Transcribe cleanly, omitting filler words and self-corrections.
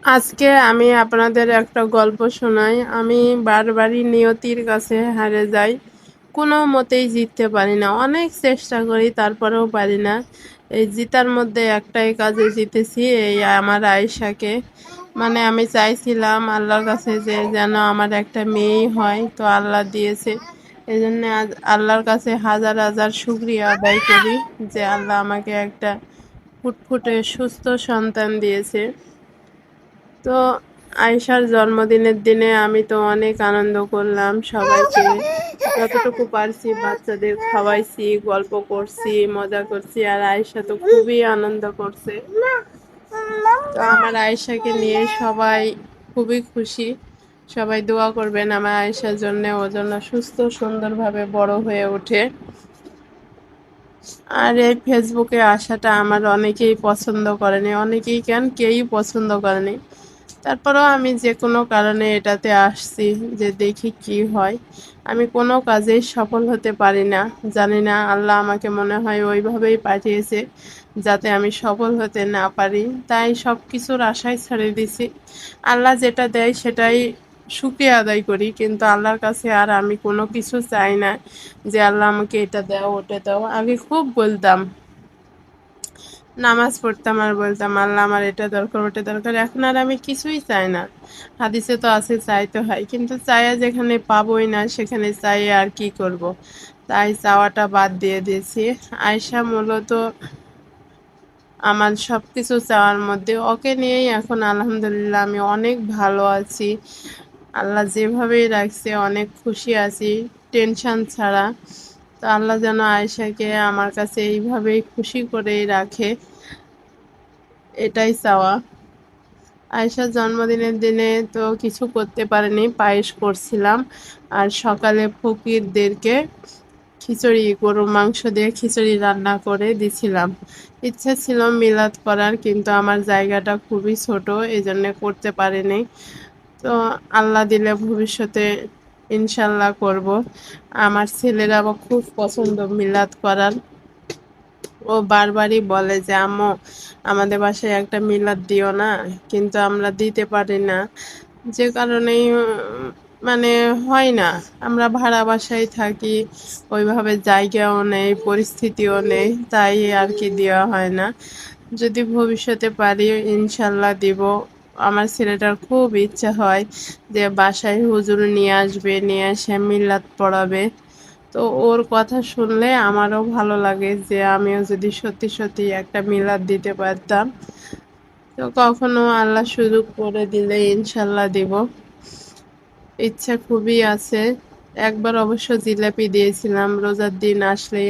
আজকে আমি আপনাদের একটা গল্প শোনাই। আমি বারবারই নিয়তির কাছে হারে যাই, কোনো মতেই জিততে পারি না। অনেক চেষ্টা করি, তারপরেও পারি না। এই জিতার মধ্যে একটাই কাজে জিতেছি, এই আমার আয়েশাকে। মানে আমি চাইছিলাম আল্লাহর কাছে যে যেন আমার একটা মেয়েই হয়, তো আল্লাহ দিয়েছে। এই জন্য আজ আল্লাহর কাছে হাজার হাজার শুকরিয়া আদায় করি যে আল্লাহ আমাকে একটা ফুটফুটে সুস্থ সন্তান দিয়েছে। তো আয়েশার জন্মদিনের দিনে আমি তো অনেক আনন্দ করলাম, সবাইকে যতটুকু পারছি বাচ্চাদের খাওয়াইছি, গল্প করছি, মজা করছি, আর আয়েশা তো খুবই আনন্দ করছে। তো আমার আয়েশাকে নিয়ে সবাই খুবই খুশি। সবাই দোয়া করবেন আমার আয়েশার জন্য, ও জন্য সুস্থ সুন্দরভাবে বড় হয়ে ওঠে। আর এই ফেসবুকে আসাটা আমার অনেকেই পছন্দ করেনি, অনেকেই কেন কেউই পছন্দ করেনি। তারপরেও আমি যে কোনো কারণে এটাতে আসছি, যে দেখি কি হয়। আমি কোনো কাজেই সফল হতে পারি না, জানি না আল্লাহ আমাকে মনে হয় ওইভাবেই পাঠিয়েছে যাতে আমি সফল হতে না পারি। তাই সব কিছুর আশায় ছেড়ে দিছি। আল্লাহ যেটা দেয় সেটাই শুকরিয়া আদায় করি, কিন্তু আল্লাহর কাছে আর আমি কোনো কিছু চাই না যে আল্লাহ আমাকে এটা দাও ওটা দাও। আগে খুব বলতাম, নামাজ পড়তাম আর বলতাম আল্লাহ আমার এটা দরকার ওটা দরকার। এখন আর আমি কিছুই চাই না। হাদিসে তো আছে চাইতে হয়, কিন্তু চাইয়া যেখানে পাবোই না সেখানে চাই আর কি করব। তাই চাওয়াটা বাদ দিয়ে দিয়েছি। আয়সা মূলত আমার সবকিছু চাওয়ার মধ্যে, ওকে নিয়েই এখন আলহামদুলিল্লাহ আমি অনেক ভালো আছি। আল্লাহ যেভাবেই রাখছে অনেক খুশি আছি, টেনশন ছাড়া। তো আল্লাহ যেন আয়েশাকে আমার কাছে এইভাবেই খুশি করেই রাখে, এটাই চাওয়া। আয়েশার জন্মদিনের দিনে তো কিছু করতে পারিনি, পায়েস করছিলাম। আর সকালে ফকিরদেরকে খিচুড়ি, গরুর মাংস দিয়ে খিচুড়ি রান্না করে দিছিলাম। ইচ্ছা ছিল মিলাদ করার, কিন্তু আমার জায়গাটা খুবই ছোট, এই জন্য করতে পারিনি। তো আল্লাহ দিলে ভবিষ্যতে ইনশাল্লাহ করব। আমার ছেলেরা আবার খুব পছন্দ মিলাদ করার। ও বারবারই বলে যে আম্মু আমাদের বাসায় একটা মিলাদ দিও না, কিন্তু আমরা দিতে পারি না। যে কারণেই মানে হয় না। আমরা ভাড়া বাসায় থাকি, ওইভাবে জায়গাও নেই, পরিস্থিতিও নেই, তাই আর কি দেওয়া হয় না। যদি ভবিষ্যতে পারি ইনশাল্লাহ দিব। আমার ছেলেটার খুব ইচ্ছা হয় যে বাসায় হুজুর নিয়ে আসবে, নিয়ে এসে মিলাদ পড়াবে। তো ওর কথা শুনলে আমারও ভালো লাগে যে আমিও যদি সত্যি সত্যি একটা মিলাদ দিতে পারতাম। তো কখনো আল্লাহ সুযোগ করে দিলে ইনশাল্লাহ দিব, ইচ্ছা খুবই আছে। একবার অবশ্য জিলাপি দিয়েছিলাম, রোজার দিন আসলেই